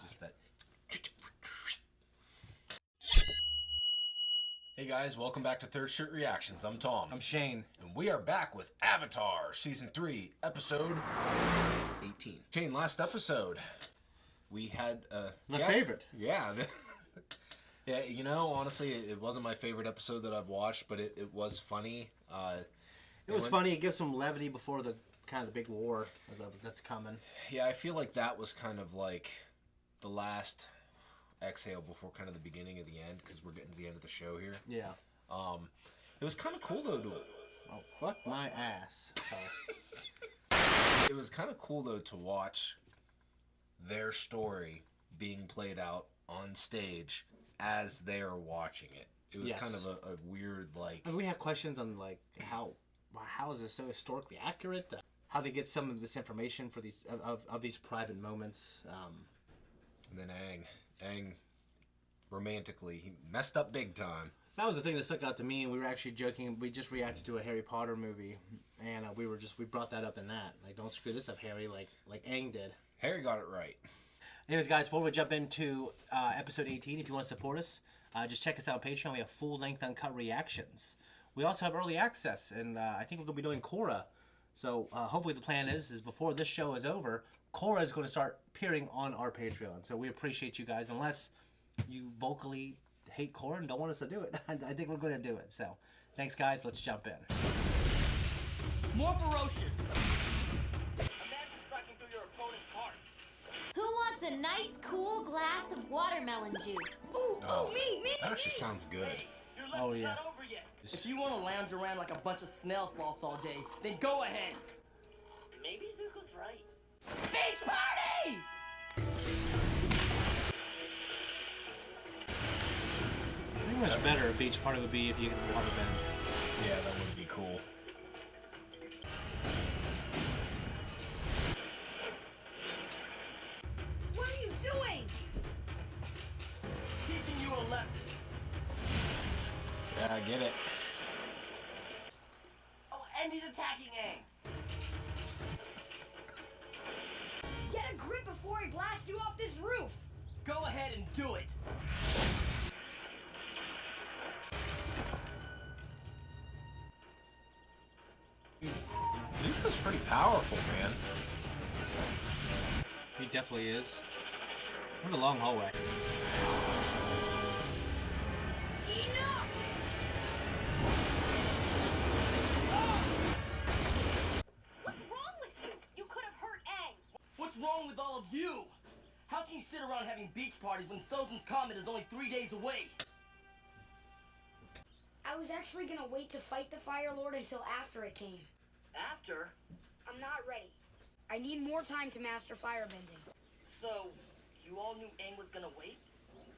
Just that. Hey guys, welcome back to Third Shirt Reactions. I'm Tom. I'm Shane. And we are back with Avatar Season 3, Episode 18. Shane, last episode, we had... My favorite. Yeah. Yeah, you know, honestly, it wasn't my favorite episode that I've watched, but it was funny. It was funny. It gives some levity before the kind of the big war that's coming. Yeah, I feel like that was kind of like the last exhale before kind of the beginning of the end, because we're getting to the end of the show here. Yeah. It was kind of cool though to... Oh, fuck my ass. It was kind of cool though to watch their story being played out on stage as they're watching it. It was kind of a weird, like... And we have questions on, like, how is this so historically accurate? How they get some of this information for these of these private moments. And then Aang, romantically, he messed up big time. That was the thing that stuck out to me, and we were actually joking. We just reacted to a Harry Potter movie, and we brought that up in that. Like, don't screw this up, Harry, like Aang did. Harry got it right. Anyways, guys, before we jump into episode 18, if you want to support us, just check us out on Patreon. We have full-length uncut reactions. We also have early access, and I think we're going to be doing Korra. So hopefully the plan is before this show is over, Korra is going to start appearing on our Patreon. So we appreciate you guys, unless you vocally hate Korra and don't want us to do it. I think we're going to do it. So thanks, guys. Let's jump in. More ferocious. Imagine striking through your opponent's heart. Who wants a nice, cool glass of watermelon juice? Ooh, me! That actually sounds good. Hey, your lesson's not over yet. If you want to lounge around like a bunch of snail sloths all day, then go ahead. Maybe Zuko's right. Beach party! I think much better a beach party would be if you could water bend. Yeah, that would be cool. What are you doing? Teaching you a lesson. Yeah, I get it. Oh, and he's attacking Aang. Get a grip before he blasts you off this roof. Go ahead and do it. Zuko's pretty powerful, man. He definitely is. What a long hallway. Enough! What's wrong with you? You could have hurt Aang. What's wrong with all of you? How can you sit around having beach parties when Sozin's Comet is only 3 days away? I was actually gonna wait to fight the Fire Lord until after it came. After? I'm not ready. I need more time to master firebending. So, you all knew Aang was gonna wait?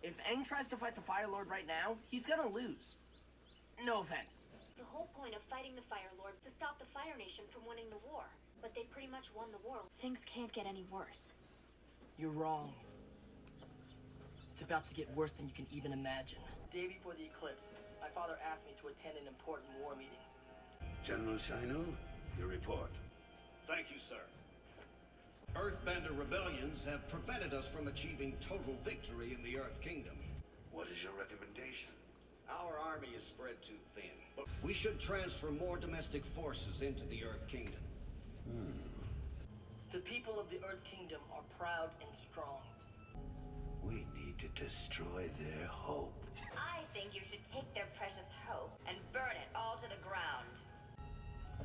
If Aang tries to fight the Fire Lord right now, he's gonna lose. No offense. The whole point of fighting the Fire Lord is to stop the Fire Nation from winning the war. But they pretty much won the war. Things can't get any worse. You're wrong. It's about to get worse than you can even imagine. Day before the eclipse, my father asked me to attend an important war meeting. General Shino, your report. Thank you, sir. Earthbender rebellions have prevented us from achieving total victory in the Earth Kingdom. What is your recommendation? Our army is spread too thin, but we should transfer more domestic forces into the Earth Kingdom. The people of the Earth Kingdom are proud and strong. We need to destroy their hope. I think you should take their precious hope and burn it all to the ground.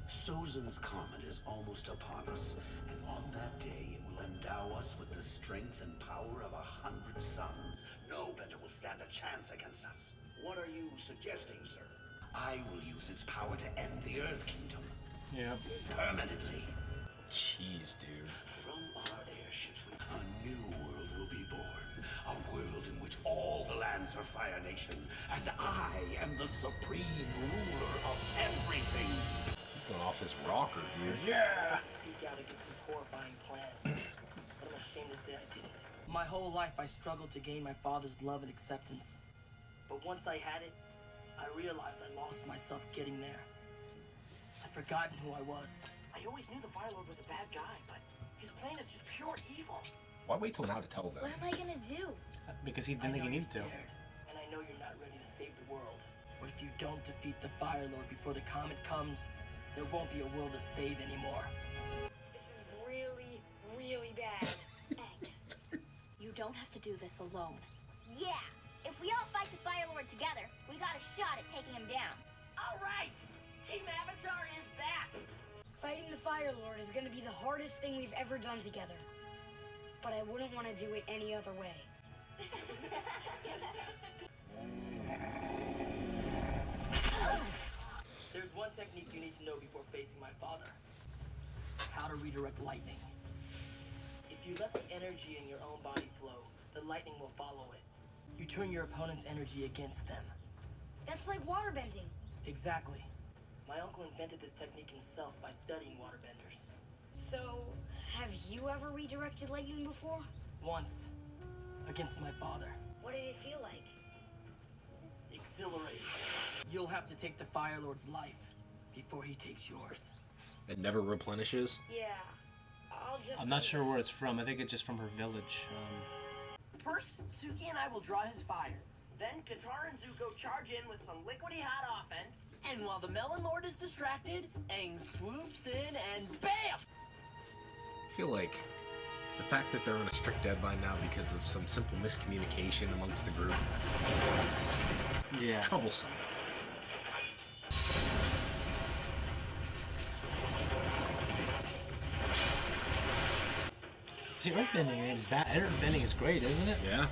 Sozin's Comet is almost upon us, and on that day it will endow us with the strength and power of 100 suns. No bender will stand a chance against us. What are you suggesting, sir? I will use its power to end the Earth Kingdom. Yeah. Permanently. Jeez, dude. From our airships, a new world will be born. A world in which all the lands are Fire Nation, and I am the supreme ruler of everything. He's going off his rocker, dude. Yeah! Speak out against this horrifying plan. But I'm ashamed to say I didn't. My whole life I struggled to gain my father's love and acceptance. But once I had it, I realized I lost myself getting there. I'd forgotten who I was. I always knew the Fire Lord was a bad guy, but his plan is just pure evil. Why wait till now to tell them? What am I gonna do? Because he didn't think he needed to. And I know you're not ready to save the world. But if you don't defeat the Fire Lord before the comet comes, there won't be a world to save anymore. This is really, really bad. Aang, you don't have to do this alone. Yeah, if we all fight the Fire Lord together, we got a shot at taking him down. All right, Team Avatar is back. Fighting the Fire Lord is gonna be the hardest thing we've ever done together. But I wouldn't want to do it any other way. There's one technique you need to know before facing my father. How to redirect lightning. If you let the energy in your own body flow, the lightning will follow it. You turn your opponent's energy against them. That's like waterbending. Exactly. My uncle invented this technique himself by studying waterbenders. So, have you ever redirected lightning before? Once. Against my father. What did it feel like? Exhilarating. You'll have to take the Fire Lord's life before he takes yours. It never replenishes? Yeah. I'll just... I'm not sure where it's from. I think it's just from her village. First, Suki and I will draw his fire. Then Katara and Zuko charge in with some liquidy hot offense. And while the Melon Lord is distracted, Aang swoops in and BAM! I feel like the fact that they're on a strict deadline now because of some simple miscommunication amongst the group is troublesome. See, Airbending is bad. Airbending is great, isn't it? Yeah.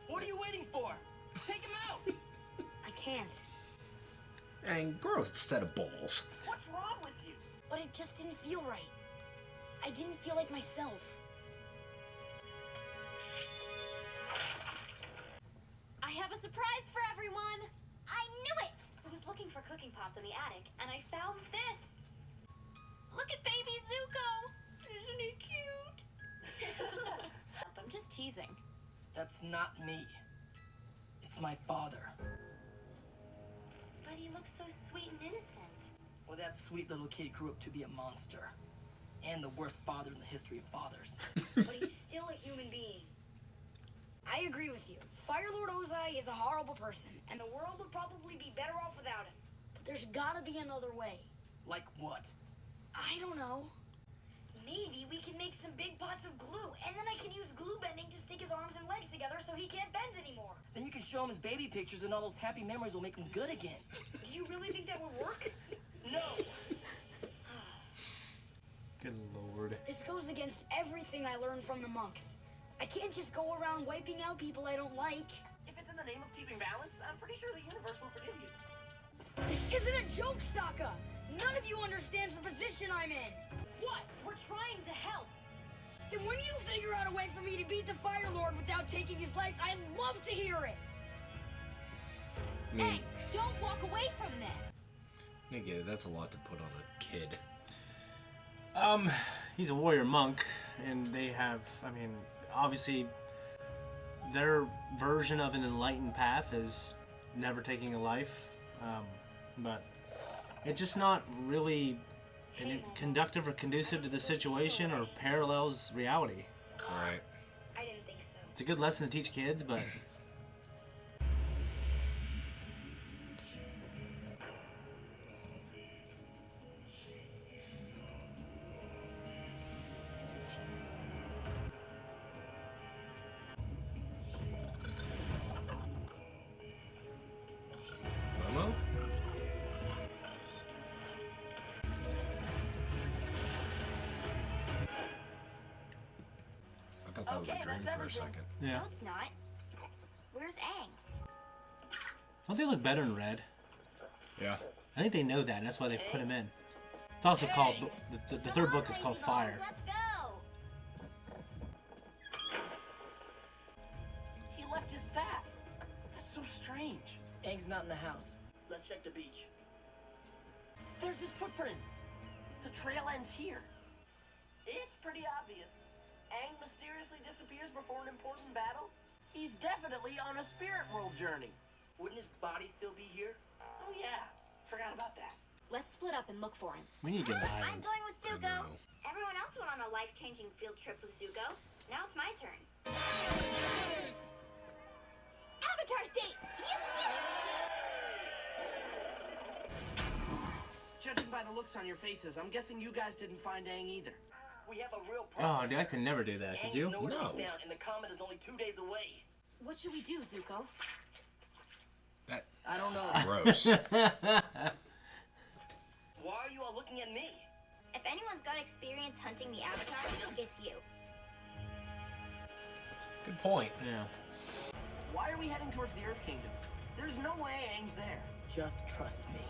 What are you waiting for? Take him out! I can't. And gross set of balls. What's wrong with you? But it just didn't feel right. I didn't feel like myself. I have a surprise for everyone! I knew it! I was looking for cooking pots in the attic, and I found this! Look at baby Zuko! Isn't he cute? I'm just teasing. That's not me. It's my father. But he looks so sweet and innocent. Well, that sweet little kid grew up to be a monster. And the worst father in the history of fathers. But he's still a human being. I agree with you. Fire Lord Ozai is a horrible person, and the world would probably be better off without him. But there's gotta be another way. Like what? I don't know. Maybe we can make some big pots of glue, and then I can use glue bending to stick his arms and legs together so he can't bend anymore. Then you can show him his baby pictures and all those happy memories will make him good again. Do you really think that would work? No! Good lord. This goes against everything I learned from the monks. I can't just go around wiping out people I don't like. If it's in the name of keeping balance, I'm pretty sure the universe will forgive you. This isn't a joke, Sokka! None of you understands the position I'm in! What? We're trying to help. Then when you figure out a way for me to beat the Fire Lord without taking his life, I'd love to hear it! Hey, don't walk away from this! I get it, that's a lot to put on a kid. He's a warrior monk, and they have, I mean, obviously, their version of an enlightened path is never taking a life, but it's just not really conductive or conducive to the situation or parallels reality. Alright. I didn't think so. It's a good lesson to teach kids, but... Momo? I thought that was a Okay, dream that's for a everything. second. Yeah. No, it's not. Where's Aang? Don't they look better in red? Yeah. I think they know that, and that's why they put him in. It's also called, the third book is called Lazy bones, Fire. Let's go! He left his staff. That's so strange. Aang's not in the house. Let's check the beach. There's his footprints. The trail ends here. It's pretty obvious. Aang mysteriously disappears before an important battle. He's definitely on a spirit world journey. Wouldn't his body still be here? Oh yeah, forgot about that. Let's split up and look for him. We need to get an I'm island. going with Zuko. No. Everyone else went on a life-changing field trip with Zuko. Now it's my turn. Avatar state! Judging by the looks on your faces, I'm guessing you guys didn't find Aang either. We have a real Oh, problem. dude, I could never do that. Could Aang's you? nowhere to No. be found, and the comet is only 2 days away. What should we do, Zuko? That I don't know. gross. Why are you all looking at me? If anyone's got experience hunting the Avatar, it's you. Good point. Yeah. Why are we heading towards the Earth Kingdom? There's no way Aang's there. Just trust me.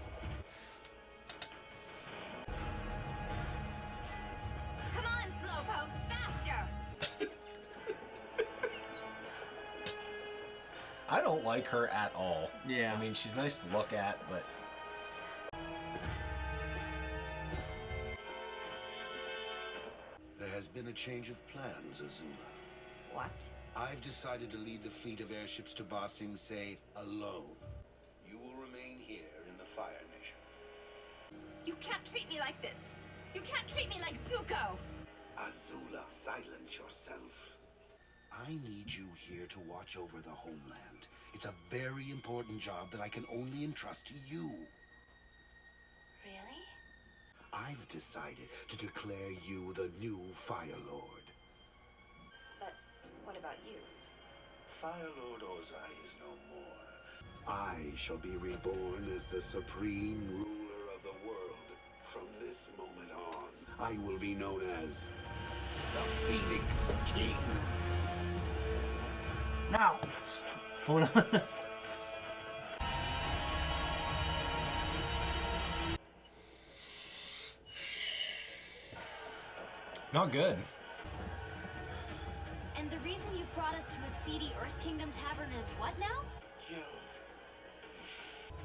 Come on, Slowpoke, faster! I don't like her at all. Yeah. I mean, she's nice to look at, but There has been a change of plans, Azula. What? I've decided to lead the fleet of airships to Ba Sing Se alone. You will remain here in the Fire Nation. You can't treat me like this! You can't treat me like Zuko! Azula, silence yourself. I need you here to watch over the homeland. It's a very important job that I can only entrust to you. Really? I've decided to declare you the new Fire Lord. But what about you? Fire Lord Ozai is no more. I shall be reborn as the supreme ruler of the world. From this moment on, I will be known as the Phoenix King. Now. Hold on. not good. And the reason you've brought us to a seedy Earth Kingdom tavern is what now? June.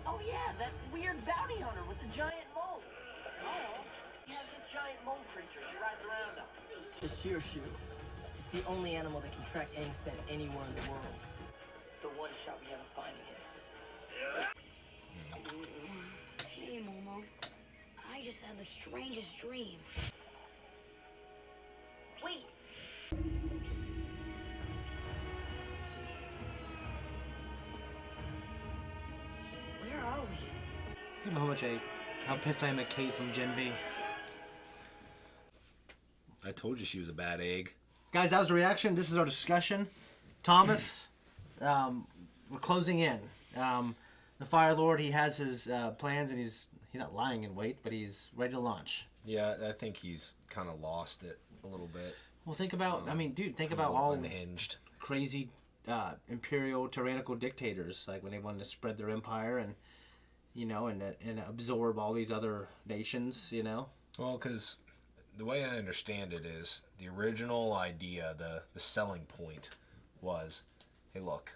Oh yeah, that weird bounty hunter with the giant mole. Oh, he has this giant mole creature she rides around on. The Shearshu. It's the only animal that can track Aang's scent anywhere in the world. It's the one shot we have of finding him. Hey, Momo. I just had the strangest dream. Wait, Where are we? You know how pissed I am at Kate from Gen V. I told you she was a bad egg. Guys, that was the reaction. This is our discussion. Thomas, we're closing in. The Fire Lord, he has his plans, and he's not lying in wait, but he's ready to launch. Yeah, I think he's kind of lost it a little bit. Well, think about, I mean, dude, think A about little all unhinged. crazy imperial tyrannical dictators, like when they wanted to spread their empire and, you know, and absorb all these other nations, you know? Well, because the way I understand it is the original idea, the selling point was, hey, look,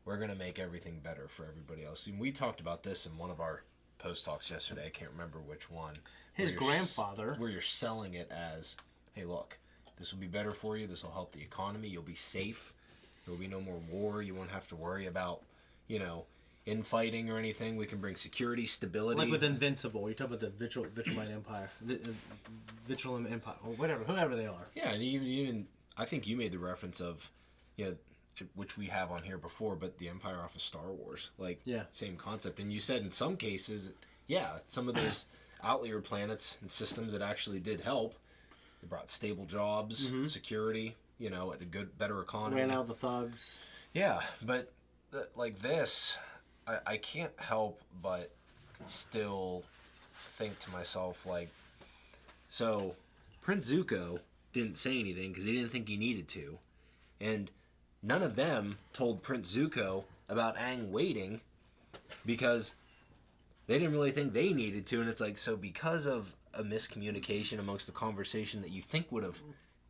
we're going to make everything better for everybody else. And we talked about this in one of our post talks yesterday. I can't remember which one. His where you're grandfather. where you're selling it as, hey, look, this will be better for you. This will help the economy. You'll be safe. There will be no more war. You won't have to worry about, you know, infighting or anything. We can bring security, stability. Like with Invincible, you're talking about the Vigilant Empire, Vigilant Empire, or whatever, whoever they are. Yeah, and even I think you made the reference of, you know, which we have on here before, but the Empire off of Star Wars, like, Yeah. same concept. And you said in some cases, yeah, some of those outlier planets and systems that actually did help. They brought stable jobs, security, you know, at a better economy. Ran out the thugs. Yeah, but like this, I can't help but still think to myself, like, so Prince Zuko didn't say anything because he didn't think he needed to. And none of them told Prince Zuko about Aang waiting because they didn't really think they needed to. And it's like, so because of a miscommunication amongst the conversation that you think would have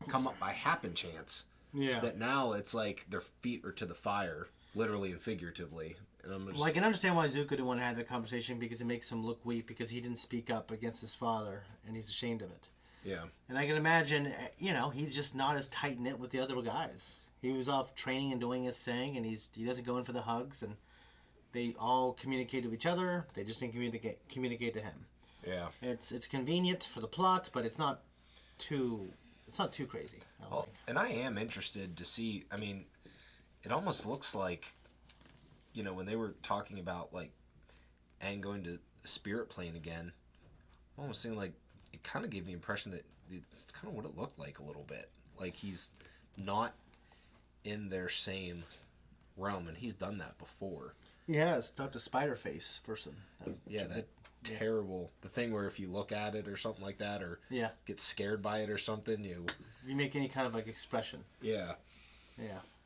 come up by happen chance, Yeah. that now it's like their feet are to the fire, literally and figuratively. And I'm just, Well, I can understand why Zuko didn't want to have that conversation because it makes him look weak because he didn't speak up against his father and he's ashamed of it. yeah. And I can imagine, you know, he's just not as tight knit with the other guys. He was off training and doing his thing, and he doesn't go in for the hugs, and they all communicate to each other. They just didn't communicate to him. Yeah. It's convenient for the plot, but it's not too crazy. I don't think. And I am interested to see. I mean, it almost looks like, when they were talking about like Aang going to the spirit plane again, it almost seemed like it kind of gave me the impression that it's kind of what it looked like a little bit. Like he's not in their same realm, and he's done that before. He has talked to Spider-Face person. That terrible, the thing where if you look at it or something like that, or get scared by it or something, you make any kind of like expression. Yeah.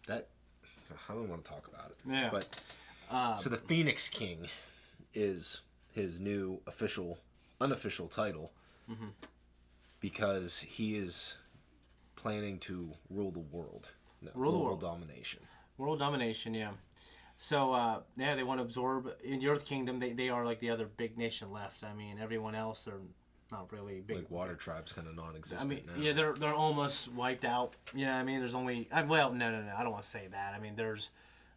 That I don't want to talk about it. Yeah. But so the Phoenix King is his new unofficial title, because he is planning to rule the world. World domination. World domination, yeah. So, they want to absorb... In the Earth Kingdom, they are like the other big nation left. I mean, everyone else, they're not really big. Like water tribes kind of non-existent I mean, now. yeah, they're almost wiped out. You know what I mean? There's only... Well, no, I don't want to say that. I mean, there's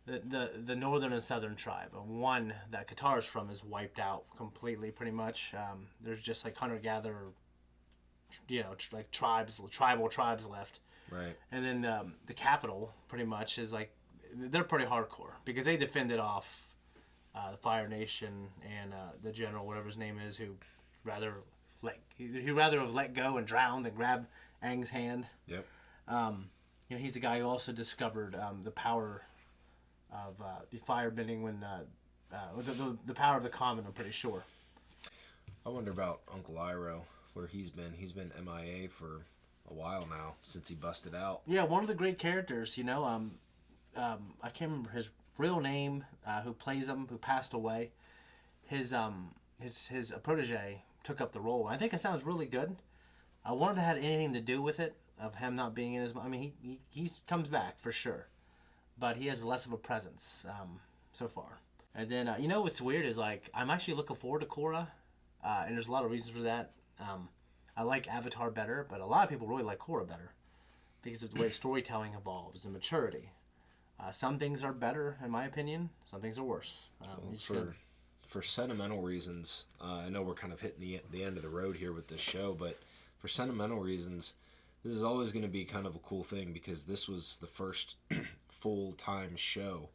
the northern and southern tribe. One that Qatar's from is wiped out completely, pretty much. There's just like hunter-gatherer, like tribal tribes left. Right. And then the capital, pretty much, is like... They're pretty hardcore because they defended off the Fire Nation and the general, whatever his name is, who he'd rather have let go and drowned than grab Aang's hand. Yep. He's the guy who also discovered the power of the fire bending when the power of the Comet. I'm pretty sure. I wonder about Uncle Iroh, where he's been. He's been MIA for a while now since he busted out. Yeah, one of the great characters. I can't remember his real name, who plays him, who passed away. His protege took up the role. I think it sounds really good. I wonder if it had anything to do with it, of him not being in his... I mean, he comes back for sure, but he has less of a presence so far. And then, what's weird is, like, I'm actually looking forward to Korra, and there's a lot of reasons for that. I like Avatar better, but a lot of people really like Korra better because of the way storytelling evolves and maturity. Some things are better, in my opinion. Some things are worse. For sentimental reasons, I know we're kind of hitting the end of the road here with this show, but for sentimental reasons, this is always going to be kind of a cool thing because this was the first full-time show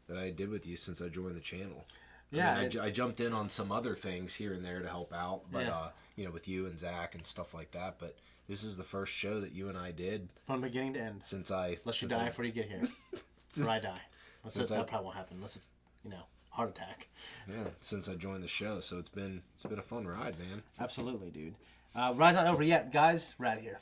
that I did with you since I joined the channel. Yeah, I jumped in on some other things here and there to help out, but with you and Zach and stuff like that. But this is the first show that you and I did from beginning to end. Unless you die before you get here. Or I die. That probably won't happen unless it's, heart attack. Yeah, since I joined the show, so it's been a fun ride, man. Absolutely, dude. Ride's not over yet, guys. We're out of here.